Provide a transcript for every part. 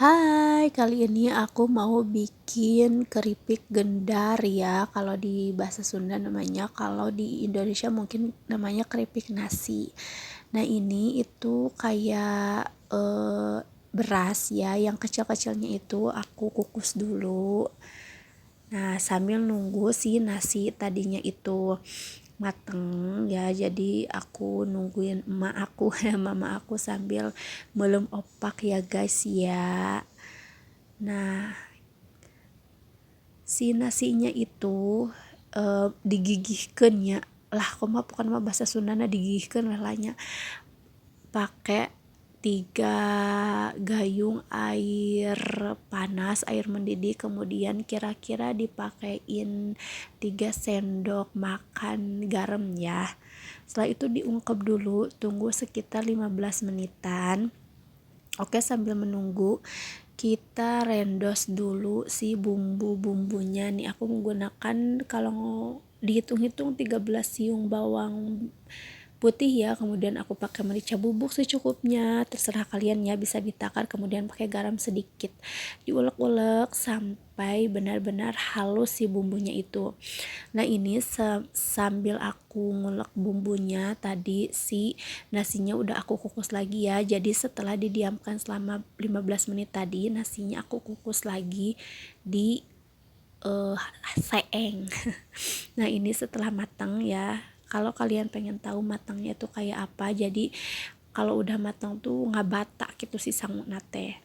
Hai, kali ini aku mau bikin keripik gendar ya. Kalau di bahasa Sunda namanya, kalau di Indonesia mungkin namanya keripik nasi. Nah, ini itu kayak beras ya, yang kecil-kecilnya itu aku kukus dulu. Nah, sambil nunggu si nasi tadinya itu mateng ya, jadi aku nungguin emak aku mama aku sambil belum opak ya guys ya. Nah, si nasinya itu digigihkan ya lah, koma bukan mah bahasa Sundana digigihkan lelanya pakai 3 gayung air panas, air mendidih, kemudian kira-kira dipakein 3 sendok makan garam ya. Setelah itu diungkep dulu, tunggu sekitar 15 menitan. Oke, sambil menunggu kita rendos dulu si bumbu-bumbunya nih. Aku menggunakan, kalau dihitung-hitung, 13 siung bawang putih ya, kemudian aku pakai merica bubuk secukupnya, terserah kalian ya, bisa ditakar, kemudian pakai garam sedikit, diulek-ulek sampai benar-benar halus si bumbunya itu. Nah, ini sambil aku ngulek bumbunya, tadi si nasinya udah aku kukus lagi ya, jadi setelah didiamkan selama 15 menit tadi, nasinya aku kukus lagi di seeng. Nah, ini setelah matang ya. Kalau kalian pengen tahu matangnya itu kayak apa, jadi kalau udah matang tuh nggak bata gitu si sangu nate.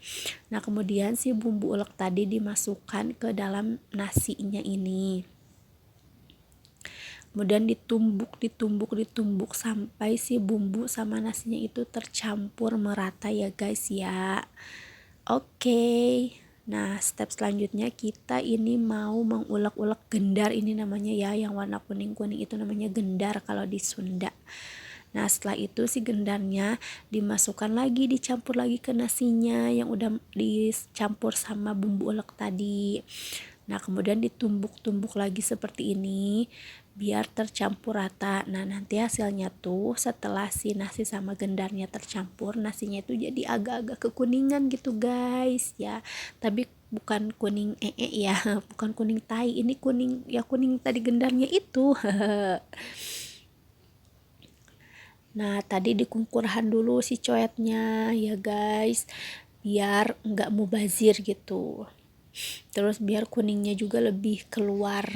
Nah, kemudian si bumbu ulek tadi dimasukkan ke dalam nasinya ini. Kemudian ditumbuk sampai si bumbu sama nasinya itu tercampur merata ya guys ya. Oke. Nah, step selanjutnya kita ini mau mengulek-ulek gendar, ini namanya ya, yang warna kuning-kuning itu namanya gendar kalau di Sunda. Nah, setelah itu si gendarnya dimasukkan lagi, dicampur lagi ke nasinya yang udah dicampur sama bumbu ulek tadi. Nah, kemudian ditumbuk-tumbuk lagi seperti ini biar tercampur rata. Nah, nanti hasilnya tuh setelah si nasi sama gendarnya tercampur, nasinya itu jadi agak-agak kekuningan gitu guys ya. Tapi bukan kuning ya, bukan kuning tai, ini kuning ya, kuning tadi gendarnya itu. Nah, tadi dikukurhan dulu si coetnya ya guys, biar nggak mubazir gitu. Terus biar kuningnya juga lebih keluar,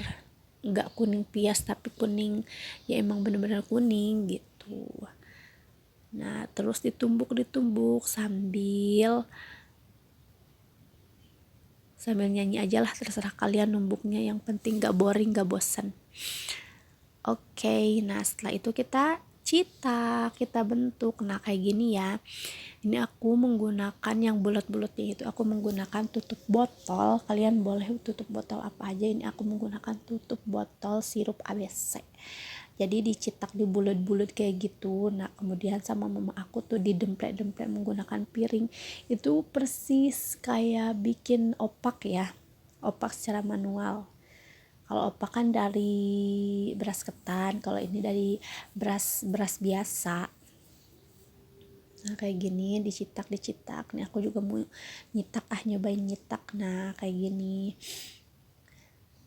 nggak kuning pias tapi kuning ya, emang bener-bener kuning gitu. Nah, terus ditumbuk sambil nyanyi aja lah, terserah kalian numbuknya, yang penting nggak boring, nggak bosan. Oke, nah setelah itu kita cetak, kita bentuk. Nah, kayak gini ya. Ini aku menggunakan yang bulat-bulatnya itu, aku menggunakan tutup botol. Kalian boleh tutup botol apa aja. Ini aku menggunakan tutup botol sirup ABC. Jadi dicetak di bulat-bulat kayak gitu. Nah, kemudian sama mama aku tuh didemplek-demplek menggunakan piring. Itu persis kayak bikin opak ya. Opak secara manual. Kalau opak kan dari beras ketan, kalau ini dari beras biasa. Nah, kayak gini dicitak. Nih aku juga mau nyitak, nyobain nyitak. Nah, kayak gini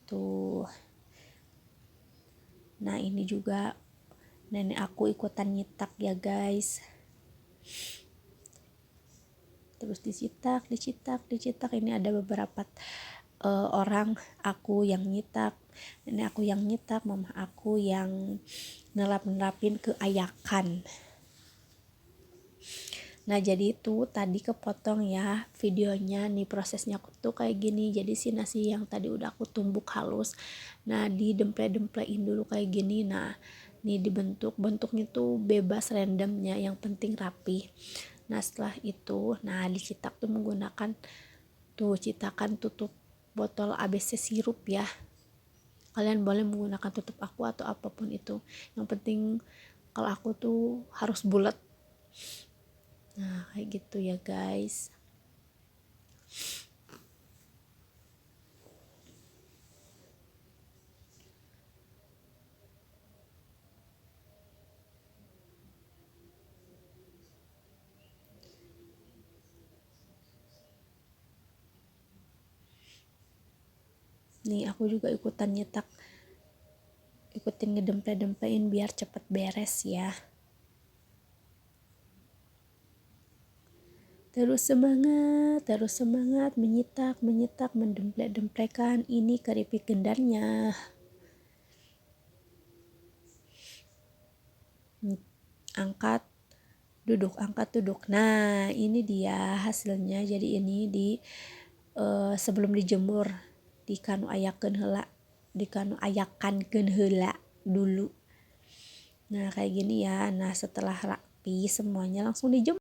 tuh. Nah, ini juga nenek aku ikutan nyitak ya guys. Terus dicitak. Ini ada beberapa orang, aku yang nyitak, nenek aku yang nyitak, mama aku yang nerapin ke ayakan. Nah, jadi itu tadi kepotong ya videonya. Nih prosesnya tuh kayak gini. Jadi si nasi yang tadi udah aku tumbuk halus, nah didemplek-demplekin dulu kayak gini. Nah, nih bentuknya tuh bebas randomnya, yang penting rapi. Nah, setelah itu dicetak tuh menggunakan tuh cetakan tutup botol ABC sirup ya. Kalian boleh menggunakan tutup aku atau apapun itu, yang penting kalau aku tuh harus bulat. Nah, kayak gitu ya guys. Nih aku juga ikutan nyetak, ikutin ngedempe-dempein biar cepet beres ya. Terus semangat menyitak, mendemplek-demplekan ini keripik gendarnya. Angkat, angkat, duduk. Nah, ini dia hasilnya. Jadi ini sebelum dijemur dikanu ayakan heula dulu. Nah, kayak gini ya. Nah, setelah rapi semuanya langsung dijemur.